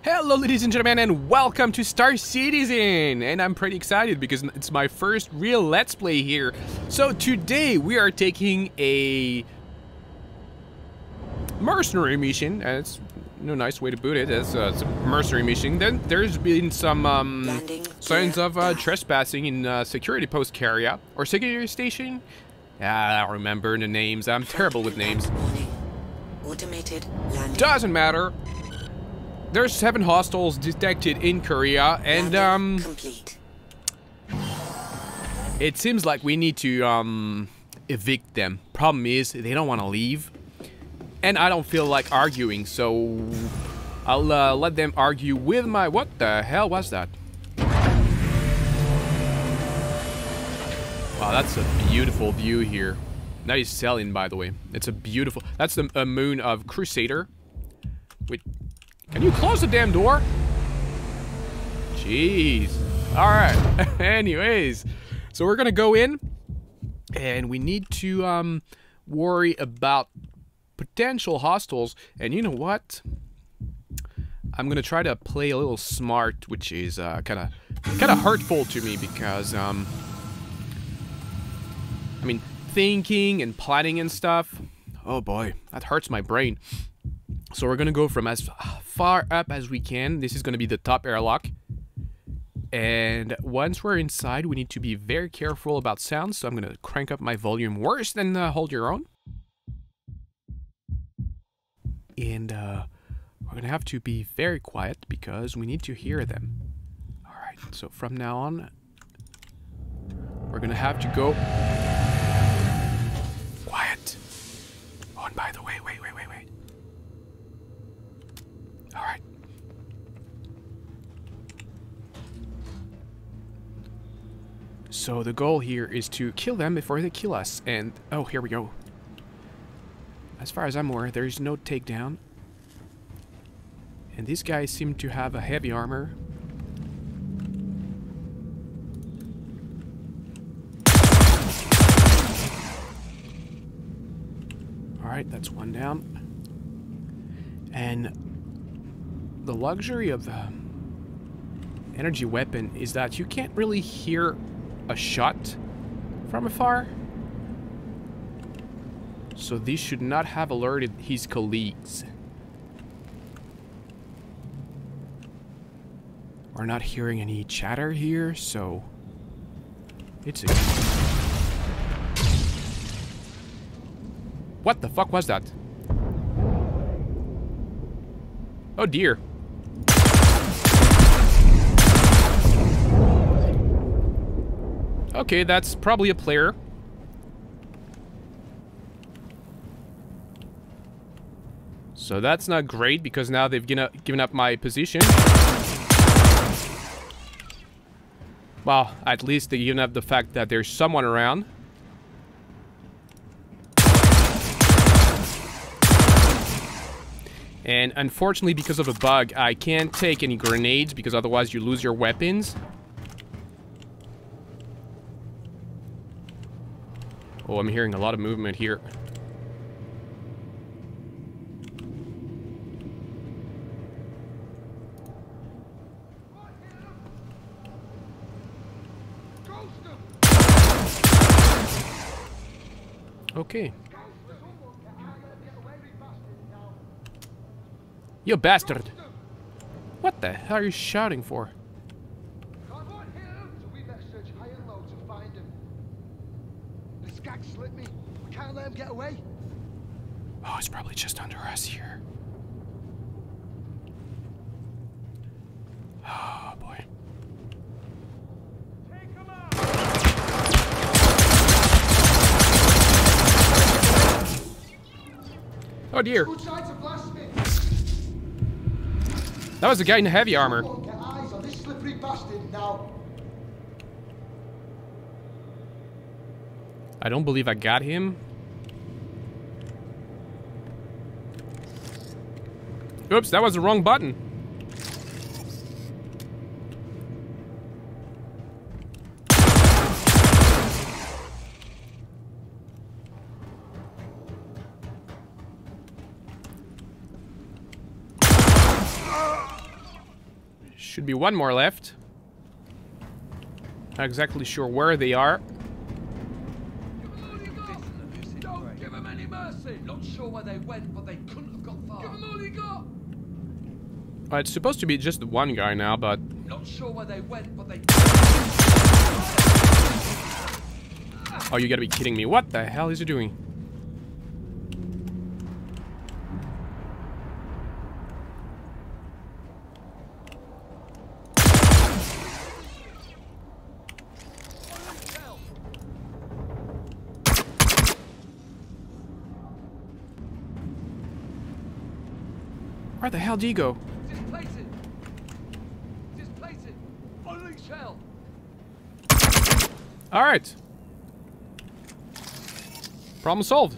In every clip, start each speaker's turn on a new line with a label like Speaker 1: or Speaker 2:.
Speaker 1: Hello ladies and gentlemen, and welcome to Star Citizen! And I'm pretty excited because it's my first real Let's Play here. So today we are taking a mercenary mission. It's no nice way to put it. It's a mercenary mission. Then there's been some signs of trespassing in security post Kareah or security station. I don't remember the names. I'm terrible with names.
Speaker 2: Automated landing.
Speaker 1: Doesn't matter. There's 7 hostiles detected in Kareah, and
Speaker 2: complete.
Speaker 1: It seems like we need to evict them. Problem is, they don't want to leave, and I don't feel like arguing, so I'll let them argue with my... What the hell was that? Wow, that's a beautiful view here. Nice selling, by the way. It's a beautiful... That's the moon of Crusader. Wait... Can you close the damn door? Jeez. Alright. Anyways. So we're gonna go in. And we need to worry about potential hostiles. And you know what? I'm gonna try to play a little smart, which is kinda hurtful to me because I mean, thinking and planning and stuff. Oh boy, that hurts my brain. So we're gonna go from as far up as we can. This is gonna be the top airlock. And once we're inside, we need to be very careful about sound. So I'm gonna crank up my volume worse than Hold Your Own. And we're gonna have to be very quiet because we need to hear them. Alright, so from now on, we're gonna have to go quiet. Oh, and by the way, wait. Alright. So the goal here is to kill them before they kill us. And, oh, here we go. As far as I'm aware, there's no takedown. And these guys seem to have a heavy armor. Alright, that's one down. And the luxury of the energy weapon is that you can't really hear a shot from afar. So this should not have alerted his colleagues. We're not hearing any chatter here, so it's a... What the fuck was that? Oh dear. Okay, that's probably a player. So that's not great because now they've given up my position. Well, at least they've given up the fact that there's someone around. And unfortunately, because of a bug, I can't take any grenades because otherwise you lose your weapons. Oh, I'm hearing a lot of movement here. Okay. You bastard! What the hell are you shouting for?
Speaker 3: Slipped me. We can't let him get away.
Speaker 1: Oh, it's probably just under us here. Oh boy.
Speaker 3: Take him out.
Speaker 1: Oh dear.
Speaker 3: Who tried to blast me?
Speaker 1: That was the guy in the heavy armor.
Speaker 3: Get eyes on this slippery bastard now.
Speaker 1: I don't believe I got him. Oops, that was the wrong button. should be one more left. Not exactly sure where they are.
Speaker 4: Don't give them any mercy. Not sure where they went, but they couldn't have got far. Give them all you got.
Speaker 1: It's supposed to be just one guy now, but...
Speaker 4: Not sure where they went, but they...
Speaker 1: Oh, you gotta be kidding me. What the hell is he doing? Where the hell do you go?
Speaker 4: Displace it. Displace it. Unleash hell.
Speaker 1: Alright. Problem solved.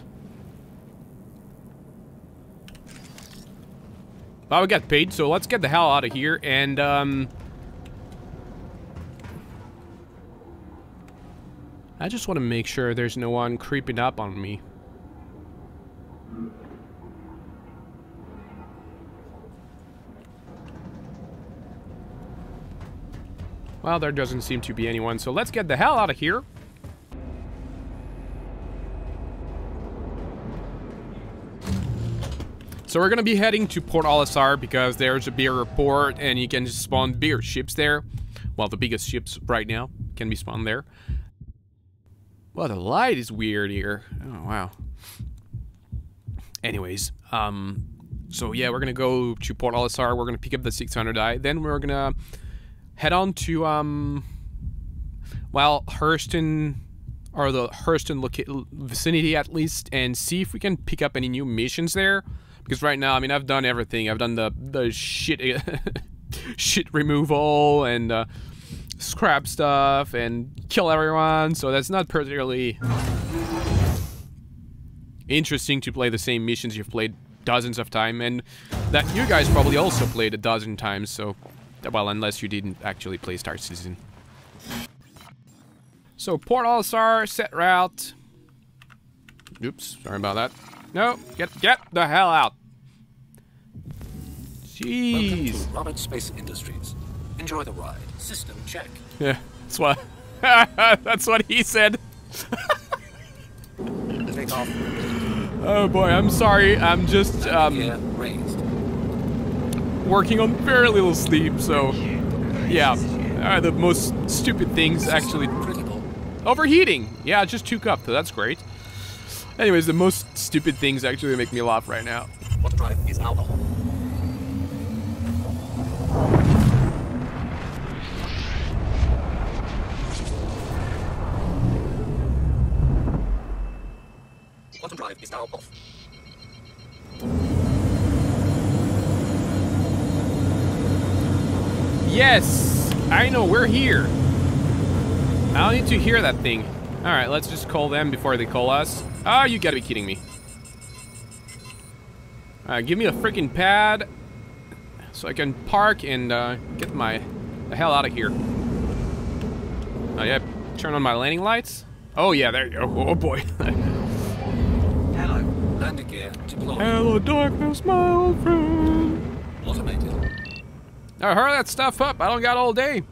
Speaker 1: Well, we got paid, so let's get the hell out of here and, I just want to make sure there's no one creeping up on me. Well, there doesn't seem to be anyone, so let's get the hell out of here. So we're gonna be heading to Port Olisar because there's a bigger port and you can just spawn bigger ships there. Well, the biggest ships right now can be spawned there. Well, the light is weird here. Oh, wow. Anyways, so yeah, we're gonna go to Port Olisar. We're gonna pick up the 600i. Then we're gonna head on to, well, Hurston, or the Hurston vicinity at least, and see if we can pick up any new missions there. Because right now, I mean, I've done everything. I've done the shit, shit removal and scrap stuff and kill everyone. So that's not particularly interesting to play the same missions you've played dozens of times, and that you guys probably also played a dozen times. So, well, unless you didn't actually play Star Citizen. So Port Olisar, set route. Oops, sorry about that. No, get the hell out. Jeez.
Speaker 5: Welcome to Robert Space Industries. Enjoy the ride. System check.
Speaker 1: Yeah, that's what that's what he said.
Speaker 5: Take off.
Speaker 1: Oh boy, I'm sorry. I'm just
Speaker 5: Gear raised.
Speaker 1: working on very little sleep, so yeah. The most stupid things actually.
Speaker 5: Critical.
Speaker 1: Overheating. Yeah, just 2 cups, so that's great. Anyways, the most stupid things actually make me laugh right now.
Speaker 5: Water drive is alcohol. Water drive is now off.
Speaker 1: Yes! I know, we're here. I don't need to hear that thing. Alright, let's just call them before they call us. Oh, you gotta be kidding me. Give me a freaking pad so I can park and get the hell out of here. Oh yeah, turn on my landing lights. Oh yeah, there you go. Oh boy.
Speaker 5: Hello. Landing gear deployed.
Speaker 1: Hello darkness, my old friend.
Speaker 5: Automated.
Speaker 1: Now hurry that stuff up, I don't got all day.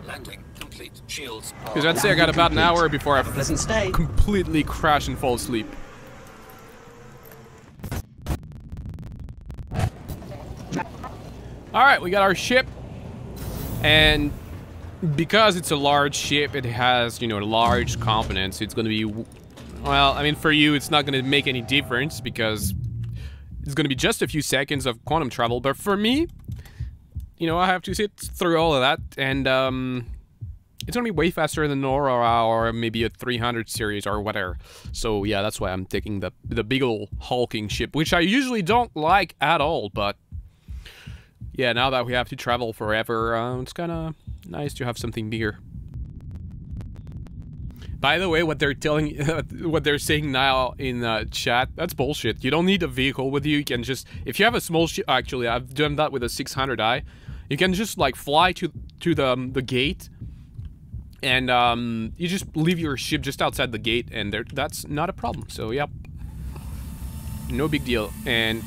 Speaker 5: Landing complete. Shields.
Speaker 1: Because I'd say I got about an hour before I
Speaker 6: Pleasant stay.
Speaker 1: completely crash and fall asleep. Alright, we got our ship. And because it's a large ship, it has, you know, large components. It's going to be, well, I mean, for you, it's not going to make any difference because it's going to be just a few seconds of quantum travel. But for me, you know, I have to sit through all of that, and it's gonna be way faster than Aurora or maybe a 300 series or whatever. So yeah, that's why I'm taking the big ol' hulking ship, which I usually don't like at all. But yeah, now that we have to travel forever, it's kind of nice to have something bigger. By the way, what they're telling, what they're saying now in chat, that's bullshit. You don't need a vehicle with you. You can just, if you have a small ship, actually, I've done that with a 600i. You can just like fly to the gate, and you just leave your ship just outside the gate, and that's not a problem. So yep, no big deal. And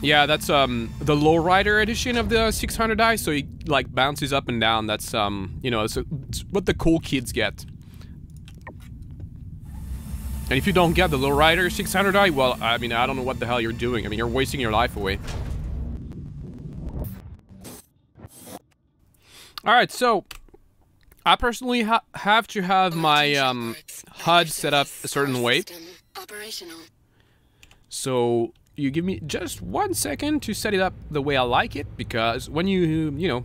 Speaker 1: Yeah, that's the lowrider edition of the 600i, so it like bounces up and down. That's you know, it's what the cool kids get. And if you don't get the lowrider 600i, well, I mean, I don't know what the hell you're doing. I mean, you're wasting your life away. All right, so I personally have to have my HUD set up a certain way. So you give me just 1 second to set it up the way I like it, because when you know,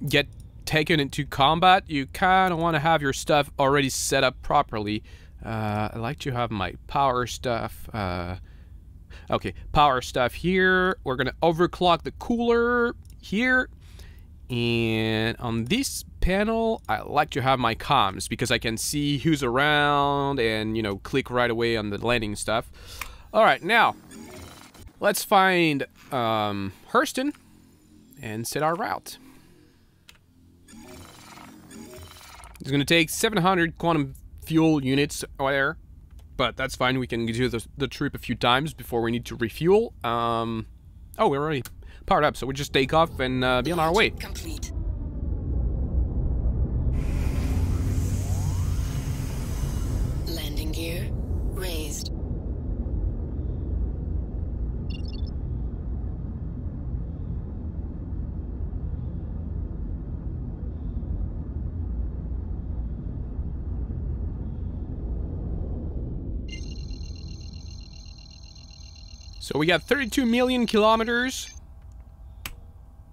Speaker 1: get taken into combat, you kind of want to have your stuff already set up properly. I like to have my power stuff. Okay, power stuff here. We're gonna overclock the cooler here. And on this panel, I like to have my comms because I can see who's around and, you know, click right away on the landing stuff. All right, now let's find Hurston and set our route. It's going to take 700 quantum fuel units there, but that's fine. We can do the trip a few times before we need to refuel. Oh, we're already powered up, so we just take off and be on our way.
Speaker 2: Complete. Landing gear raised.
Speaker 1: So we got 32 million kilometers.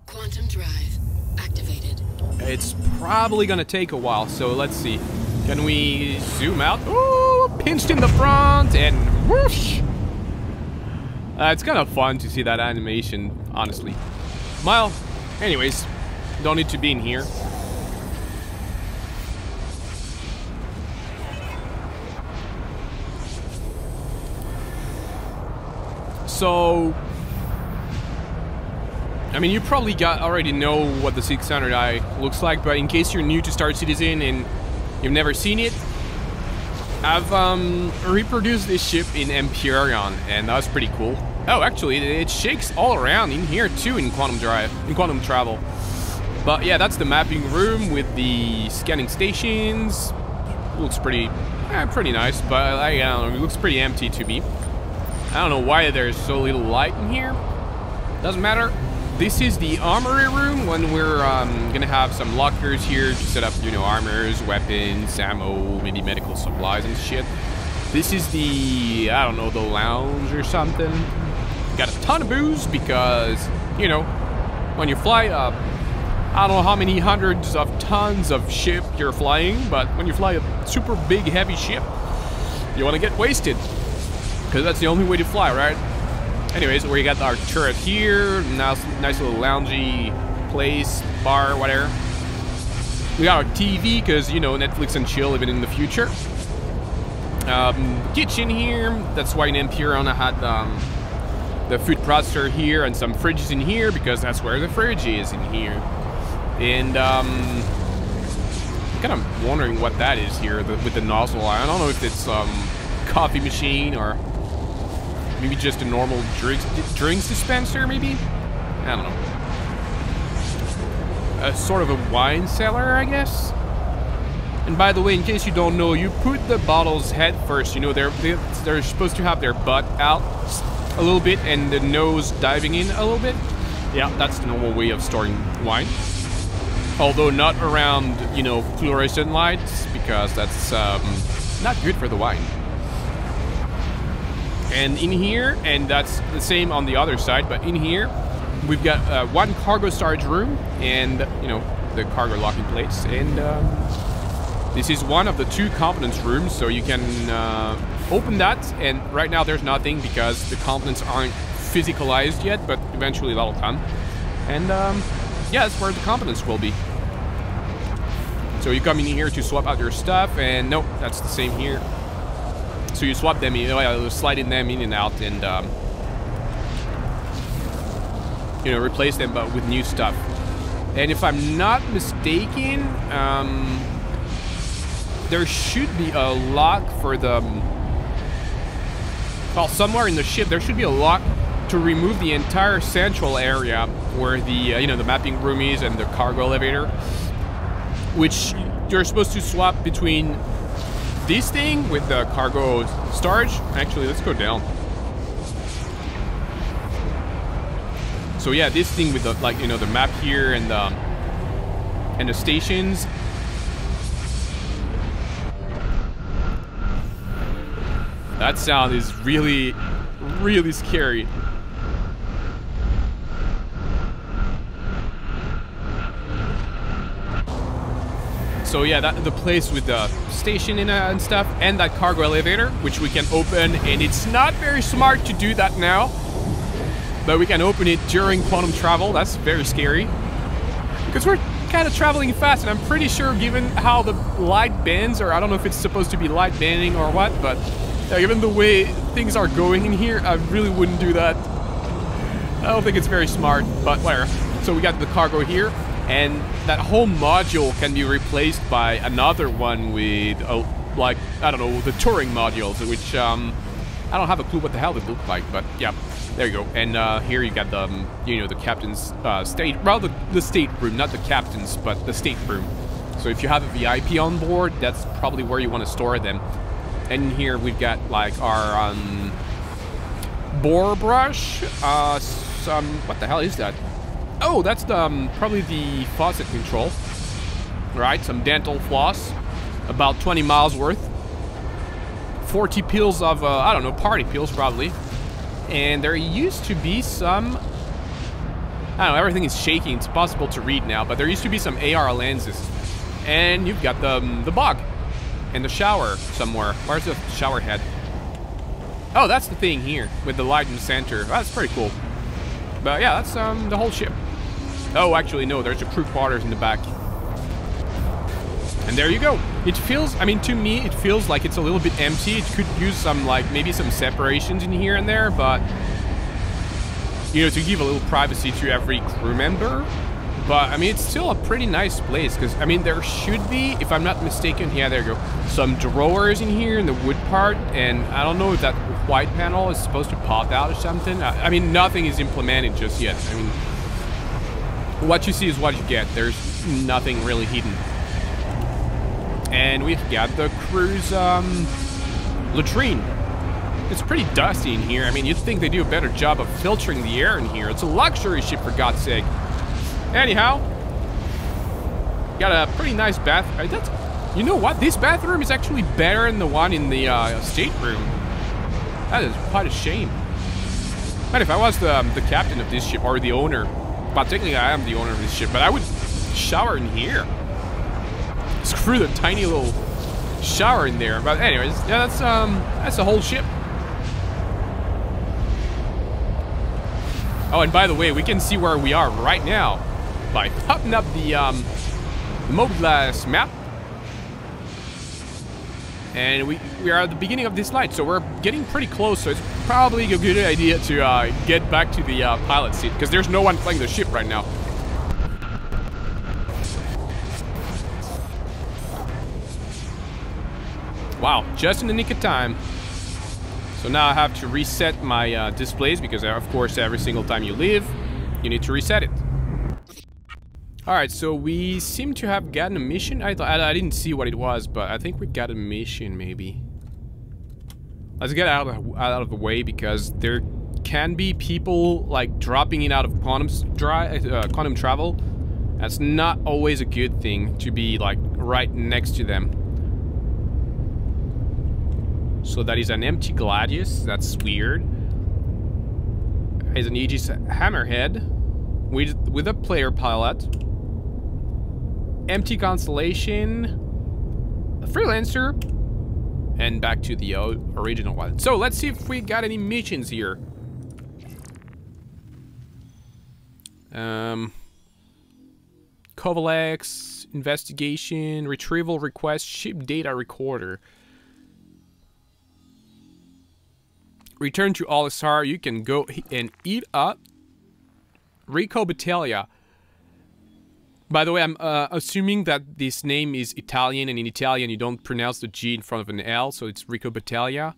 Speaker 2: Quantum drive activated.
Speaker 1: It's probably gonna take a while, so let's see. Can we zoom out? Ooh, pinched in the front and whoosh! It's kind of fun to see that animation, honestly. Well, anyways, don't need to be in here. So, I mean, you probably already know what the 600i looks like, but in case you're new to Star Citizen and you've never seen it, I've reproduced this ship in Empyrean, and that was pretty cool. Oh, actually, it shakes all around in here too in Quantum Travel. But yeah, that's the mapping room with the scanning stations. Looks pretty nice, but I don't know, it looks pretty empty to me. I don't know why there's so little light in here. Doesn't matter. This is the armory room when we're gonna have some lockers here to set up, you know, armors, weapons, ammo, maybe medical supplies and shit. This is the, I don't know, the lounge or something. Got a ton of booze because, you know, when you fly up, I don't know how many hundreds of tons of ship you're flying, but when you fly a super big heavy ship, you want to get wasted. Because that's the only way to fly, right? Anyways, we got our turret here. Nice little loungy place, bar, whatever. We got our TV, because, you know, Netflix and chill even in the future. Kitchen here. That's why in Empyrean I had the food processor here and some fridges in here, because that's where the fridge is in here. And I'm kind of wondering what that is here with the nozzle. I don't know if it's coffee machine or maybe just a normal drinks dispenser, maybe? I don't know. A sort of a wine cellar, I guess? And by the way, in case you don't know, you put the bottles head first. You know, they're supposed to have their butt out a little bit and the nose diving in a little bit. Yeah, that's the normal way of storing wine. Although not around, you know, fluorescent lights, because that's not good for the wine. And in here, and that's the same on the other side, but in here, we've got one cargo storage room and, you know, the cargo locking plates. And this is one of the 2 components rooms, so you can open that. And right now there's nothing because the components aren't physicalized yet, but eventually that'll come. And yeah, that's where the components will be. So you come in here to swap out your stuff, and nope, that's the same here. So you swap them, you know, sliding them in and out, and you know, replace them, but with new stuff. And if I'm not mistaken, there should be a lock for the, well, somewhere in the ship there should be a lock to remove the entire central area where the you know, the mapping room is and the cargo elevator, which you're supposed to swap between this thing with the cargo storage. Actually, let's go down. So yeah, this thing with the, like, you know, the map here and the stations. That sound is really, really scary. So yeah, the place with the station in and stuff, and that cargo elevator, which we can open, and it's not very smart to do that now, but we can open it during quantum travel. That's very scary, because we're kind of traveling fast, and I'm pretty sure, given how the light bends, or I don't know if it's supposed to be light bending or what, but given the way things are going in here, I really wouldn't do that. I don't think it's very smart, but whatever. So we got the cargo here, and that whole module can be replaced by another one with, like, I don't know, the touring modules, which I don't have a clue what the hell they look like, but yeah, there you go. And here you got the, you know, the captain's state, well, the state room, not the captain's, but the state room. So if you have a VIP on board, that's probably where you want to store them. And here we've got like our bore brush, some, what the hell is that? Oh, that's the probably the faucet control. Right, some dental floss, about 20 miles worth. 40 pills of, I don't know, party pills probably. And there used to be some, I don't know, everything is shaking, it's possible to read now, but there used to be some AR lenses. And you've got the bog. And the shower somewhere. Where's the shower head? Oh, that's the thing here with the light in the center. That's pretty cool. But yeah, that's the whole ship. Oh, actually no, there's the crew quarters in the back. And there you go. It feels, I mean, to me, it feels like it's a little bit empty. It could use some, like, maybe some separations in here and there, but, you know, to give a little privacy to every crew member. But, I mean, it's still a pretty nice place, because, I mean, there should be, if I'm not mistaken, yeah, there you go, some drawers in here in the wood part, and I don't know if that white panel is supposed to pop out or something. I mean, nothing is implemented just yet. I mean, what you see is what you get. There's nothing really hidden. And we've got the crew's latrine. It's pretty dusty in here. I mean, you'd think they do a better job of filtering the air in here. It's a luxury ship, for God's sake. Anyhow, got a pretty nice bath. You know what? This bathroom is actually better than the one in the stateroom. That is quite a shame. Man, if I was the captain of this ship, or the owner, well, technically I am the owner of this ship, but I would shower in here. Screw the tiny little shower in there. But anyways, yeah, that's the whole ship. Oh, and by the way, we can see where we are right now by popping up the Mobilas map. And we are at the beginning of this light, so we're getting pretty close, so it's probably a good idea to get back to the pilot seat, because there's no one playing the ship right now. Wow, just in the nick of time. So now I have to reset my displays, because of course every single time you leave, you need to reset it. Alright, so we seem to have gotten a mission. I didn't see what it was, but I think we got a mission maybe. Let's get out of the way, because there can be people like dropping in out of quantum travel. That's not always a good thing to be like right next to them. So that is an empty Gladius. That's weird. Is an Aegis Hammerhead with a player pilot. Empty Constellation. A Freelancer. And back to the original one. So let's see if we got any missions here. Kovalex, investigation, retrieval request, ship data recorder. Return to Olisar. You can go and eat up Rico Battaglia. By the way, I'm assuming that this name is Italian, and in Italian you don't pronounce the G in front of an L, so it's Rico Battaglia.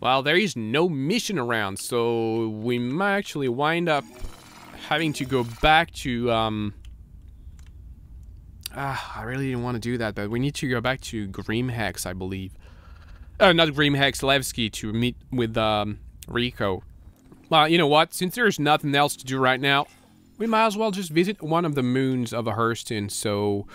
Speaker 1: Well, there is no mission around, so we might actually wind up having to go back to, I really didn't want to do that, but we need to go back to Grimhex, I believe. Not Grimhex, Levski, to meet with, Rico. Well, you know what? Since there's nothing else to do right now, we might as well just visit one of the moons of Hurston, so...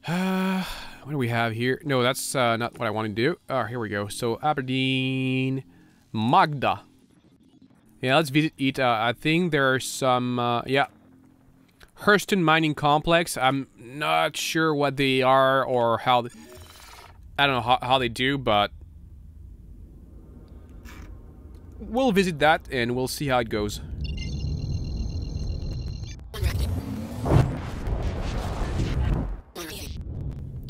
Speaker 1: what do we have here? No, that's not what I want to do. Oh, here we go. So, Aberdeen... Magda. Yeah, let's visit it. I think there are some, yeah. Hurston Mining Complex. I'm not sure what they are or how... I don't know how they do, but... we'll visit that and we'll see how it goes.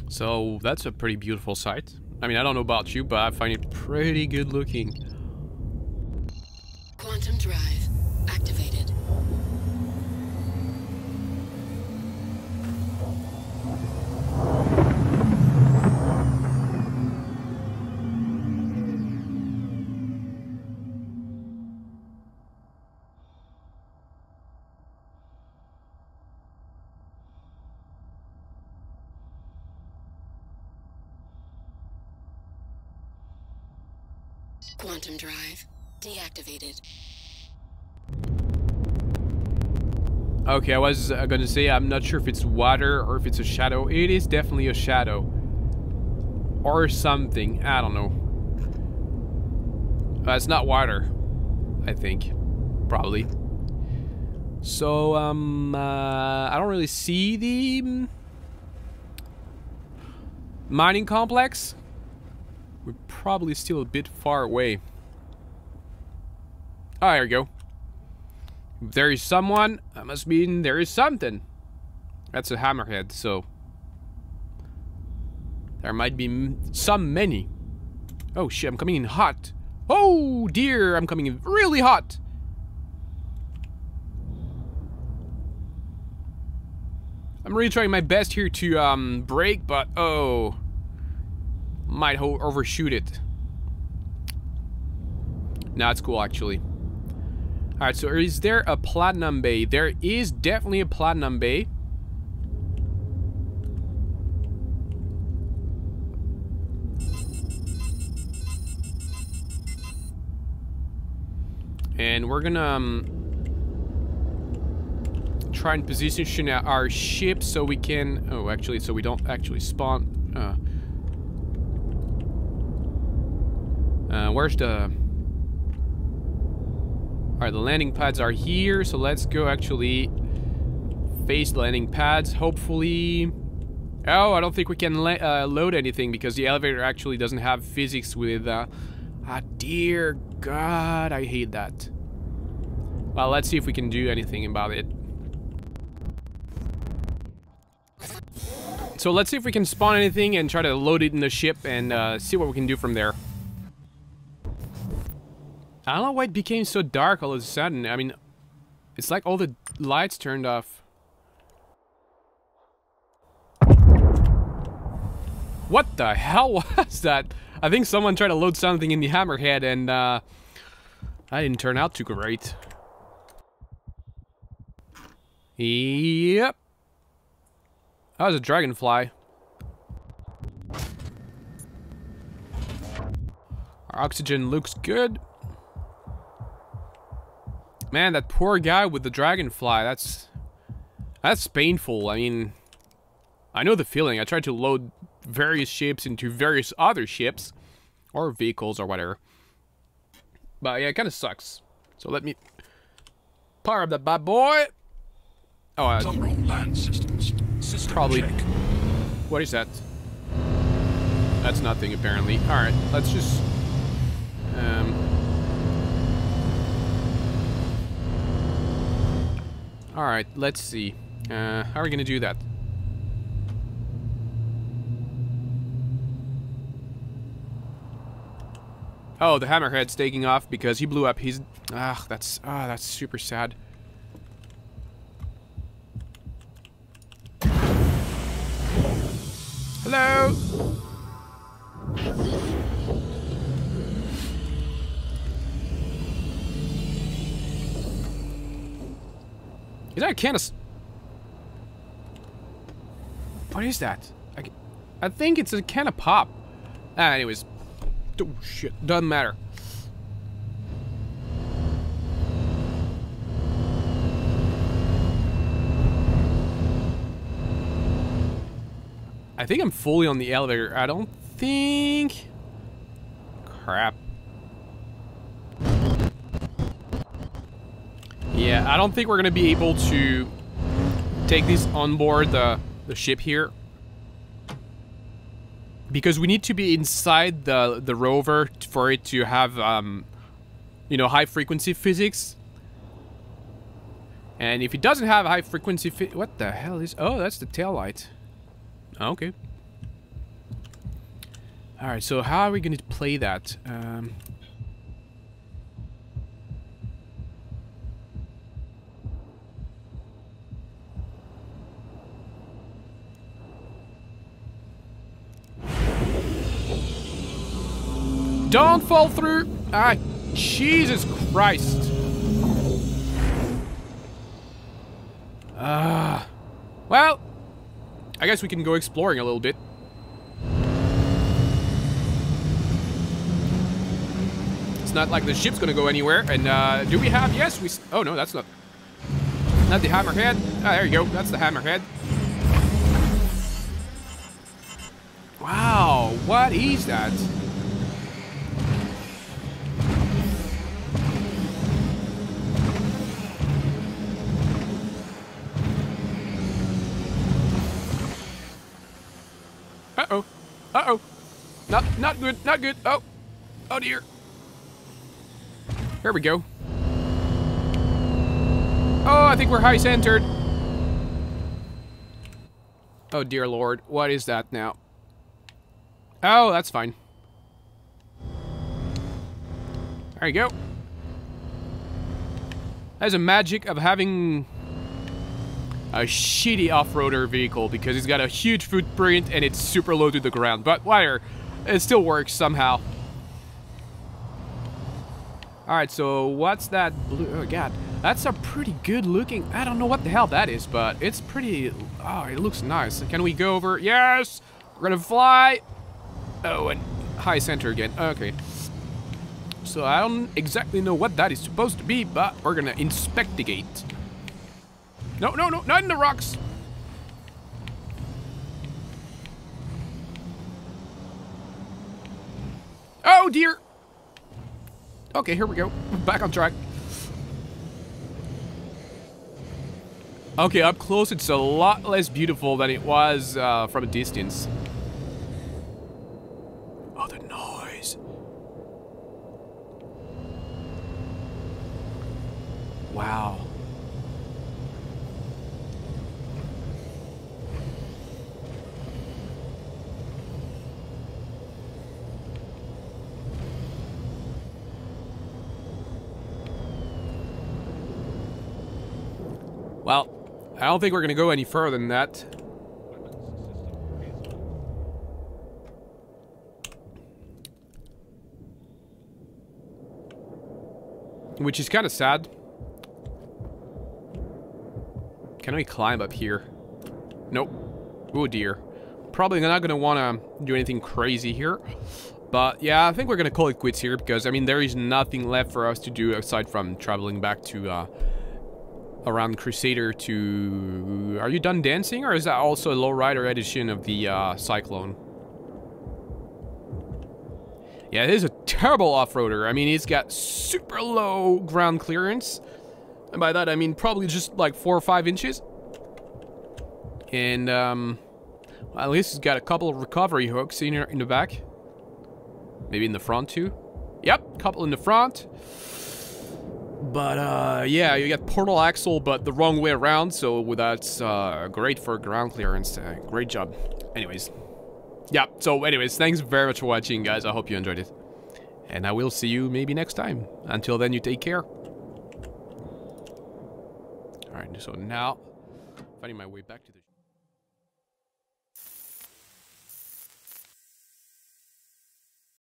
Speaker 1: So, that's a pretty beautiful site. I mean, I don't know about you, but I find it pretty good looking.
Speaker 2: Quantum drive activated. Quantum drive deactivated.
Speaker 1: Okay, I was gonna say I'm not sure if it's water or if it's a shadow. It is definitely a shadow. Or something. I don't know. It's not water, I think. Probably. So, I don't really see the mining complex. We're probably still a bit far away. Oh, there we go. If there is someone, that must mean there is something. That's a hammerhead, so... there might be many. Oh shit, I'm coming in hot. Oh dear, I'm coming in really hot. I'm really trying my best here to brake, but oh... might overshoot it. Nah, it's cool actually. Alright, so is there a platinum bay? There is definitely a platinum bay. And we're gonna try and position our ship so we can... oh, actually, so we don't actually spawn... where's the... alright, the landing pads are here, so let's go actually face the landing pads, hopefully... oh, I don't think we can load anything because the elevator actually doesn't have physics with... dear God, I hate that. Well, let's see if we can do anything about it. So let's see if we can spawn anything and try to load it in the ship and see what we can do from there. I don't know why it became so dark all of a sudden. I mean, it's like all the lights turned off. What the hell was that? I think someone tried to load something in the hammerhead and that didn't turn out too great. Yep. That was a dragonfly. Our oxygen looks good. Man, that poor guy with the dragonfly, that's painful. I mean, I know the feeling. I tried to load various ships into various other ships or vehicles or whatever. But yeah, it kind of sucks. So let me power up that bad boy. Oh,
Speaker 5: land systems. System
Speaker 1: probably.
Speaker 5: check.
Speaker 1: What is that? That's nothing apparently. All right, let's just. All right, let's see. How are we gonna do that? Oh, the hammerhead's taking off because he blew up his... that's super sad. Hello? Is that a can of... What is that? I think it's a can of pop. Anyways. Oh, shit. Doesn't matter. I think I'm fully on the elevator. I don't think... Crap. Yeah, I don't think we're gonna be able to take this on board the ship here. Because we need to be inside the rover for it to have, you know, high frequency physics. And if it doesn't have high frequency what the hell is... Oh, that's the tail light. Okay. Alright, so how are we going to play that? Don't fall through! Ah, Jesus Christ. Well, I guess we can go exploring a little bit. It's not like the ship's gonna go anywhere. And do we have... Yes, we... Oh no, that's not the hammerhead. Ah, there you go. That's the hammerhead. Wow, what is that? Uh-oh. Uh-oh. Not good. Not good. Oh. Oh, dear. Here we go. Oh, I think we're high-centered. Oh, dear Lord. What is that now? Oh, that's fine. There you go. That's the magic of having a shitty off-roader vehicle, because it's got a huge footprint and it's super low to the ground. But whatever, it still works somehow. Alright, so what's that blue... Oh god, that's a pretty good looking... I don't know what the hell that is, but it's pretty... Oh, it looks nice. Can we go over? Yes! We're gonna fly! Oh, and high center again. Okay. So I don't exactly know what that is supposed to be, but we're gonna inspectigate. No, no, no, not in the rocks! Oh dear! Okay, here we go. Back on track. Okay, up close it's a lot less beautiful than it was from a distance. Oh, the noise. Wow. Well, I don't think we're gonna go any further than that. Which is kind of sad. Can we climb up here? Nope. Oh dear. Probably not gonna wanna do anything crazy here. But yeah, I think we're gonna call it quits here, because I mean there is nothing left for us to do aside from traveling back to around Crusader to... Are you done dancing, or is that also a lowrider edition of the Cyclone? Yeah, it is a terrible off-roader. I mean, it's got super low ground clearance. And by that, I mean probably just like 4 or 5 inches. And, well, at least it's got a couple of recovery hooks in the back. Maybe in the front, too. Yep, a couple in the front. But, yeah, you got portal axle, but the wrong way around, so that's great for ground clearance. Great job. Anyways. Yeah, so anyways, thanks very much for watching, guys. I hope you enjoyed it. And I will see you maybe next time. Until then, you take care. Alright, so now, finding my way back to the...